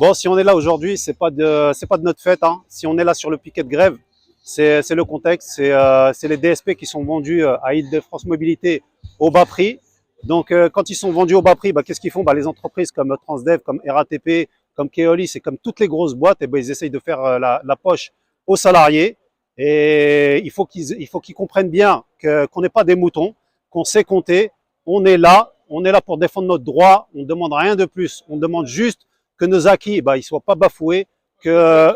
Bon, si on est là aujourd'hui, c'est pas de notre fait, hein. Si on est là sur le piquet de grève, c'est le contexte, c'est les DSP qui sont vendus à Île-de-France Mobilité au bas prix. Donc, quand ils sont vendus au bas prix, qu'est-ce qu'ils font? Les entreprises comme Transdev, comme RATP, comme Keolis et comme toutes les grosses boîtes, ils essayent de faire la poche aux salariés. Et il faut qu'ils comprennent bien qu'on n'est pas des moutons, qu'on sait compter. On est là pour défendre notre droit. On ne demande rien de plus. On demande juste que nos acquis, ils soient pas bafoués, que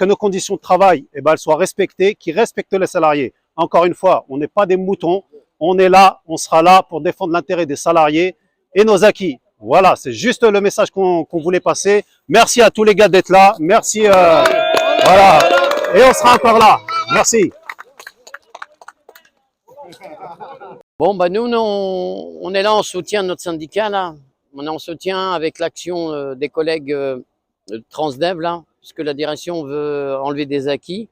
nos conditions de travail, elles soient respectées, qu'ils respectent les salariés. Encore une fois, on n'est pas des moutons. On est là, on sera là pour défendre l'intérêt des salariés et nos acquis. Voilà, c'est juste le message qu'on voulait passer. Merci à tous les gars d'être là. Merci. Voilà. Et on sera encore là. Merci. Bon, nous, on est là en soutien de notre syndicat, là. On est en soutien avec l'action des collègues de Transdev, là, puisque la direction veut enlever des acquis.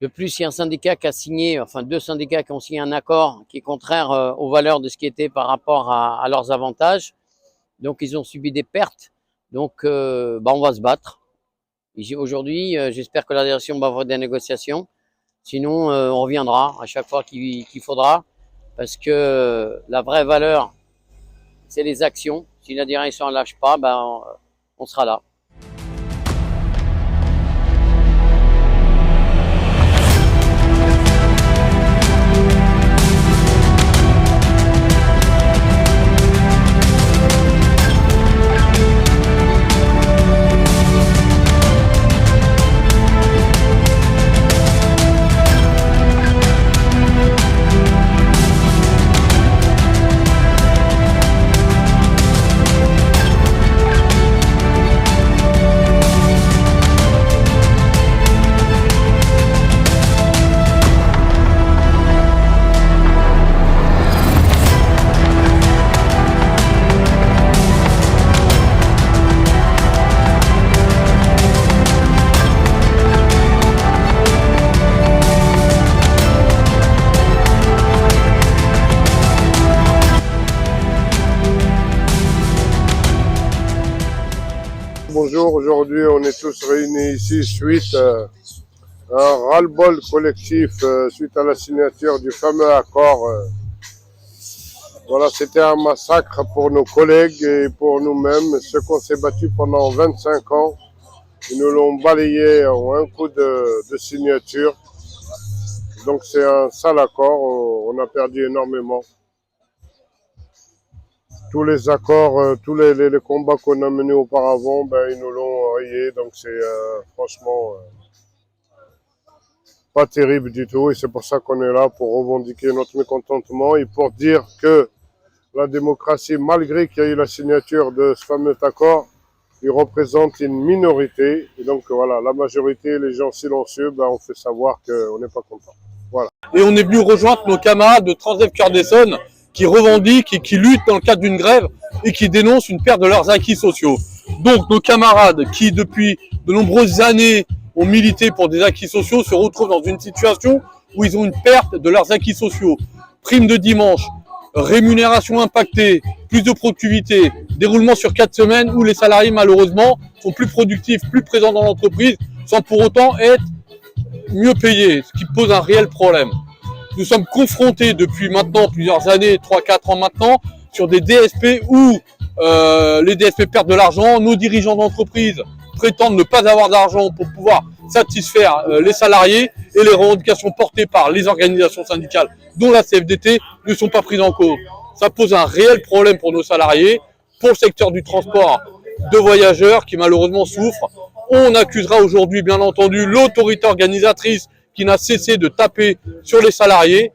De plus, il y a un syndicat qui a signé, enfin 2 syndicats qui ont signé un accord qui est contraire aux valeurs de ce qui était par rapport à leurs avantages. Donc, ils ont subi des pertes. Donc, on va se battre. Aujourd'hui, j'espère que la direction va avoir des négociations. Sinon, on reviendra à chaque fois qu'il faudra. Parce que la vraie valeur, c'est les actions. Si la direction ne lâche pas, on sera là. Bonjour, aujourd'hui on est tous réunis ici suite à un ras-le-bol collectif suite à la signature du fameux accord. Voilà, c'était un massacre pour nos collègues et pour nous-mêmes, ceux qu'on s'est battus pendant 25 ans. Ils nous l'ont balayé en un coup de signature. Donc c'est un sale accord, on a perdu énormément. Tous les accords, tous les combats qu'on a menés auparavant, ils nous l'ont rayé. Donc c'est franchement pas terrible du tout. Et c'est pour ça qu'on est là, pour revendiquer notre mécontentement et pour dire que la démocratie, malgré qu'il y a eu la signature de ce fameux accord, il représente une minorité. Et donc voilà, la majorité, les gens silencieux, on fait savoir qu'on n'est pas content. Voilà. Et on est venu rejoindre nos camarades de Transdev Cœur d'Essonne qui revendiquent et qui luttent dans le cadre d'une grève et qui dénoncent une perte de leurs acquis sociaux. Donc nos camarades qui depuis de nombreuses années ont milité pour des acquis sociaux se retrouvent dans une situation où ils ont une perte de leurs acquis sociaux. Prime de dimanche, rémunération impactée, plus de productivité, déroulement sur 4 semaines où les salariés malheureusement sont plus productifs, plus présents dans l'entreprise sans pour autant être mieux payés, ce qui pose un réel problème. Nous sommes confrontés depuis maintenant plusieurs années, 3-4 ans maintenant, sur des DSP où les DSP perdent de l'argent, nos dirigeants d'entreprise prétendent ne pas avoir d'argent pour pouvoir satisfaire les salariés et les revendications portées par les organisations syndicales, dont la CFDT, ne sont pas prises en cause. Ça pose un réel problème pour nos salariés, pour le secteur du transport de voyageurs qui malheureusement souffre. On accusera aujourd'hui bien entendu l'autorité organisatrice qui n'a cessé de taper sur les salariés.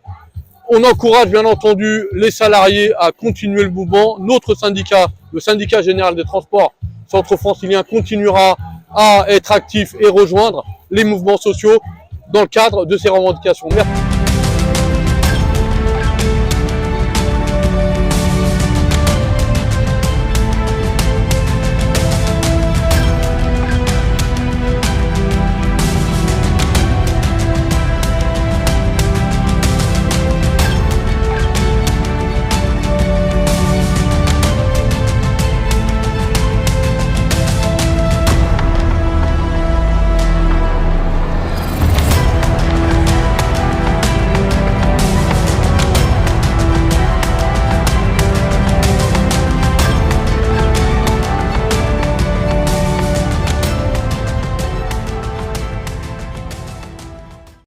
On encourage bien entendu les salariés à continuer le mouvement. Notre syndicat, le syndicat général des transports centre-francilien, continuera à être actif et rejoindre les mouvements sociaux dans le cadre de ces revendications. Merci.